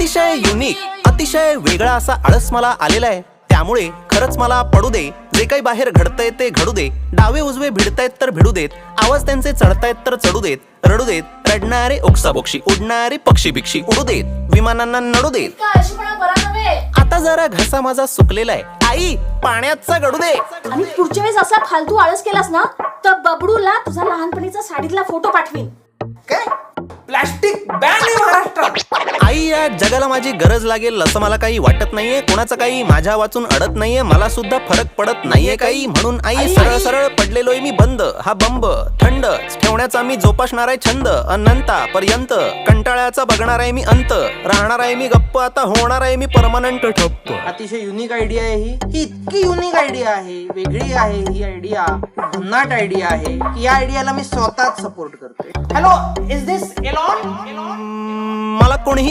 अतिशय युनिक, अतिशय वेगळा असा आळस मला आलेला आहे. त्यामुळे खरंच मला पडू दे, जे काही बाहेर घडतंय ते घडू दे. डावे उजवे भिडतायत तर भिडू देत, आवाज त्यांचे चढतायत तर चढू देत. रडू देत रडणारे ओक्साबोक्षी, उडणारे पक्षी भिक्षी उडू देत, विमानांना नडू देत. आता जरा घसा माझा सुकलेला आहे, आई पाण्याचा गडू दे. आणि पुढच्या वेळेस असा फालतू आळस केलास ना तर बबडूला तुझा लहानपणीचा साडीतला फोटो पाठवीन. काय प्लास्टिक बॅन आहे महाराष्ट्रात. आई या जगाला माझी गरज लागेल असं मला काही वाटत नाहीये. कोणाचं काही माझ्या वाचून अडत नाहीये, मला सुद्धा फरक पडत नाहीये काही. म्हणून आई सरळ सरळ पडलेलोय मी बंद. हा बंब थंड ठेवण्याचा मी जोपासणार आहे छंद. अनंतापर्यंत कंटाळ्याचा बघणार आहे मी अंत. राहणार आहे मी गप्प, आता होणार आहे मी परमनंट ठप्प. अतिशय युनिक आयडिया आहे ही इतकी युनिक आयडिया आहे, वेगळी आहे ही आयडिया, भन्नाट आयडिया आहे की या आयडियाला मी स्वतःच सपोर्ट करतोय. Hello, is this Elon? मला कोणीही